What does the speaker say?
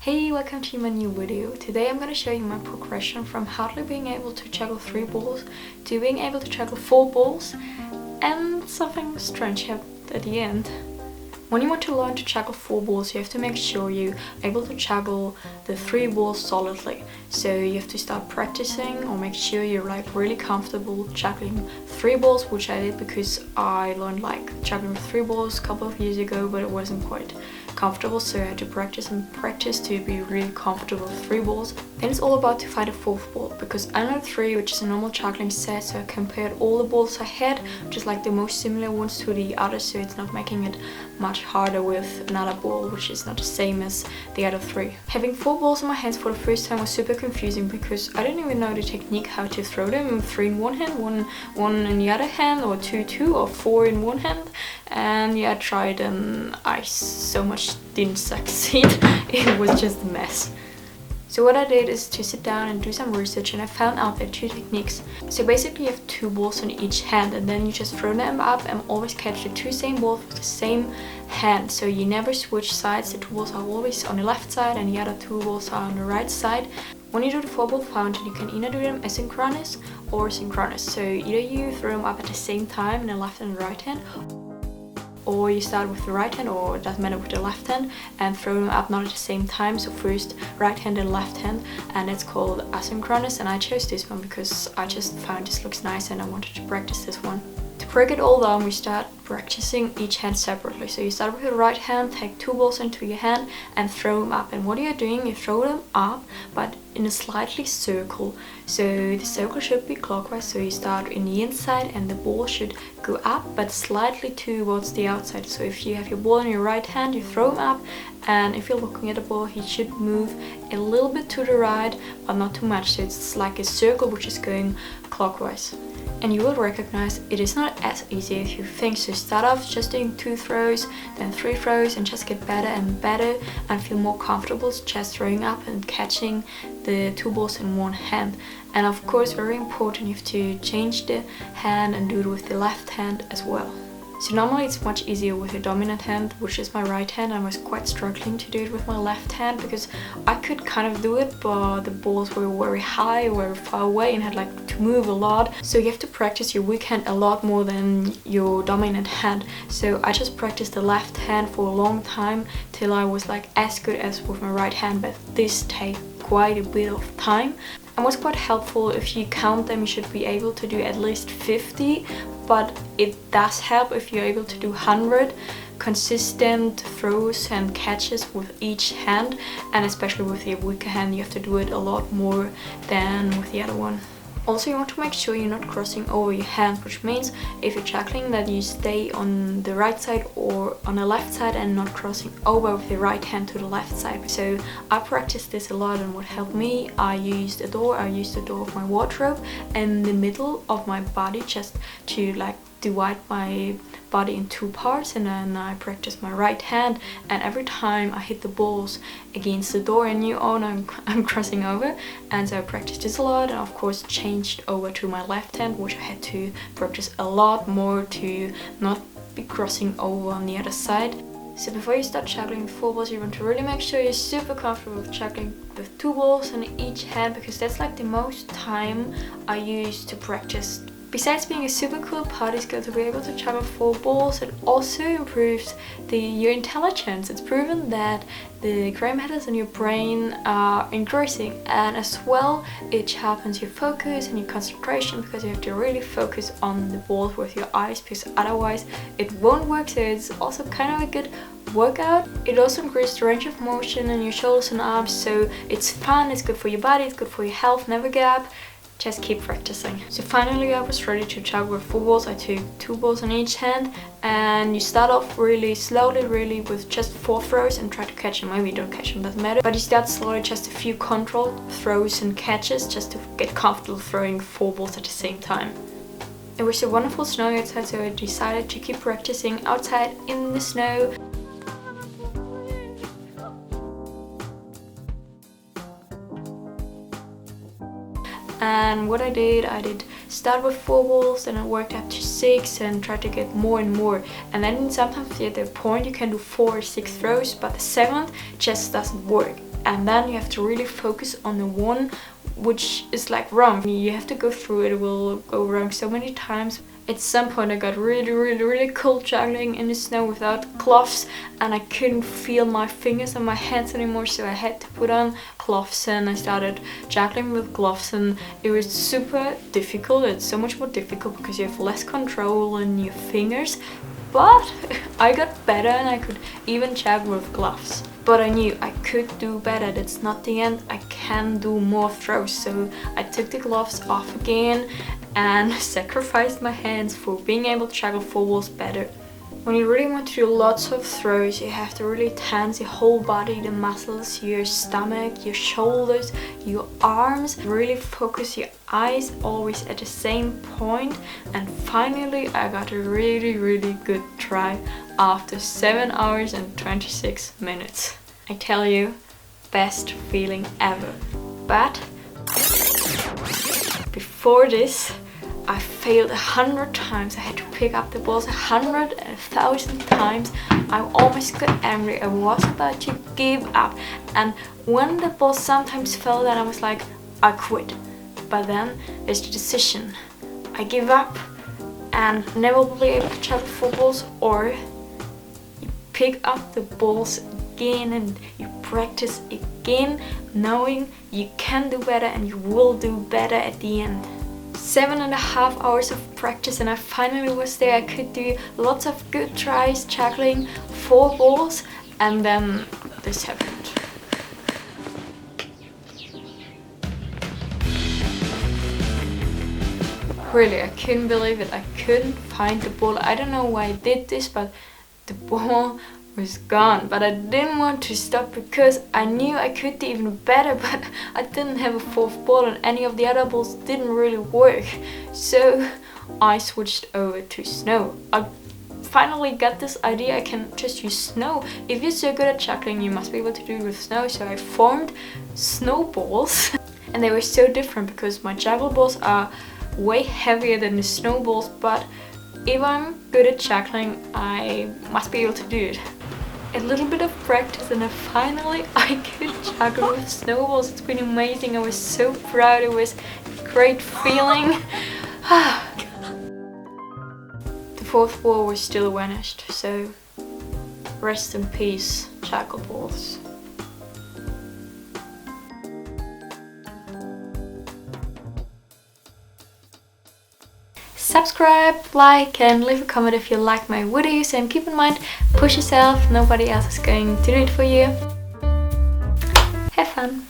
Hey, welcome to my new video. Today I'm going to show you my progression from hardly being able to juggle 3 balls to being able to juggle 4 balls, and something strange happened at the end. When you want to learn to juggle 4 balls, you have to make sure you're able to juggle the 3 balls solidly. So you have to start practicing or make sure you're really comfortable juggling 3 balls, which I did because I learned juggling 3 balls a couple of years ago, but it wasn't quite comfortable, so I had to practice and practice to be really comfortable with 3 balls. Then it's all about to find a 4th ball, because I learned 3, which is a normal juggling set, so I compared all the balls I had, just the most similar ones to the others, so it's not making it much harder with another ball which is not the same as the other 3. Having 4 balls in my hands for the first time was super confusing because I didn't even know the technique how to throw them. 3 in one hand, one in the other hand, or 2 or 4 in one hand. And yeah, I tried and I so much didn't succeed. It was just a mess. So what I did is to sit down and do some research, and I found out there are 2 techniques. So basically you have 2 balls in each hand, and then you just throw them up and always catch the 2 same balls with the same hand. So you never switch sides. The 2 balls are always on the left side and the other 2 balls are on the right side. When you do the 4-ball fountain, you can either do them asynchronous or synchronous. So either you throw them up at the same time in the left and the right hand, or you start with the right hand, or it doesn't matter, with the left hand, and throw them up not at the same time. So first right hand and left hand, and it's called asynchronous. And I chose this one because I just found this looks nice and I wanted to practice this one. To break it all down, we start practicing each hand separately. So you start with your right hand, take 2 balls into your hand and throw them up. And what you're doing, you throw them up but in a slightly circle. So the circle should be clockwise, so you start in the inside and the ball should go up but slightly towards the outside. So if you have your ball in your right hand, you throw them up, and if you're looking at the ball, he should move a little bit to the right but not too much. So it's like a circle which is going clockwise. And you will recognize it is not as easy as you think. So start off just doing 2 throws, then 3 throws, and just get better and better and feel more comfortable just throwing up and catching the 2 balls in one hand. And of course, very important, you have to change the hand and do it with the left hand as well. So normally it's much easier with the dominant hand, which is my right hand. I was quite struggling to do it with my left hand because I could kind of do it, but the balls were very high, very far away, and had to move a lot. So you have to practice your weak hand a lot more than your dominant hand. So I just practiced the left hand for a long time till I was as good as with my right hand, but this takes quite a bit of time. And what's quite helpful, if you count them, you should be able to do at least 50, but it does help if you're able to do 100 consistent throws and catches with each hand, and especially with your weaker hand you have to do it a lot more than with the other one. Also, you want to make sure you're not crossing over your hand, which means if you're juggling that you stay on the right side or on the left side and not crossing over with the right hand to the left side. So I practiced this a lot, and what helped me, I used the door of my wardrobe in the middle of my body just to divide my body in 2 parts, and then I practiced my right hand, and every time I hit the balls against the door I knew, oh no, I'm crossing over. And so I practiced this a lot, and of course changed over to my left hand, which I had to practice a lot more to not be crossing over on the other side. So before you start juggling with 4 balls, you want to really make sure you're super comfortable with juggling with 2 balls in each hand, because that's the most time I use to practice. Besides being a super cool party skill to be able to juggle 4 balls, it also improves your intelligence. It's proven that the gray matters in your brain are increasing, and as well it sharpens your focus and your concentration, because you have to really focus on the balls with your eyes, because otherwise it won't work. So it's also kind of a good workout. It also increases the range of motion in your shoulders and arms, so it's fun, it's good for your body, it's good for your health. Never give up. Just keep practicing. So finally I was ready to juggle with 4 balls. I took 2 balls in each hand, and you start off really slowly, really with just 4 throws and try to catch them. Maybe you don't catch them, doesn't matter. But you start slowly, just a few controlled throws and catches just to get comfortable throwing 4 balls at the same time. It was a wonderful snow outside, so I decided to keep practicing outside in the snow. And what I did start with 4 balls, then I worked up to 6 and tried to get more and more. And then sometimes at the point you can do 4 or 6 throws, but the 7th just doesn't work. and then you have to really focus on the one which is like wrong. You have to go through it. It will go wrong so many times. At some point I got really cold juggling in the snow without gloves, and I couldn't feel my fingers and my hands anymore, so I had to put on gloves, and I started juggling with gloves, and it was super difficult. It's so much more difficult because you have less control in your fingers, but I got better and I could even juggle with gloves. But I knew I could do better. That's not the end. I can do more throws. So I took the gloves off again and sacrificed my hands for being able to juggle 4 balls better. When you really want to do lots of throws, you have to really tense your whole body, the muscles, your stomach, your shoulders, your arms. Really focus your eyes always at the same point. And finally I got a really good try after 7 hours and 26 minutes. I tell you, best feeling ever. But before this, I failed 100 times. I had to pick up the balls 100 and 1,000 times. I almost got angry. I was about to give up. And when the ball sometimes fell down, I was like, I quit. But then there's the decision. I give up and never will be able to juggle 4 balls, or you pick up the balls again and you practice again, knowing you can do better and you will do better at the end. 7.5 hours of practice and I finally was there. I could do lots of good tries juggling 4 balls, and then this happened. Really, I couldn't believe it. I couldn't find the ball. I don't know why I did this, but the ball was gone. But I didn't want to stop because I knew I could do even better, but I didn't have a 4th ball and any of the other balls didn't really work. So I switched over to snow. I finally got this idea, I can just use snow. If you're so good at juggling, you must be able to do it with snow. So I formed snowballs and they were so different because my juggle balls are way heavier than the snowballs, but if I'm good at juggling, I must be able to do it. A little bit of practice and finally I could juggle with snowballs. It's been amazing. I was so proud. It was a great feeling. The 4th ball was still vanished, so rest in peace, juggle balls. Subscribe, like and leave a comment if you like my videos, and keep in mind, push yourself, nobody else is going to do it for you. Have fun!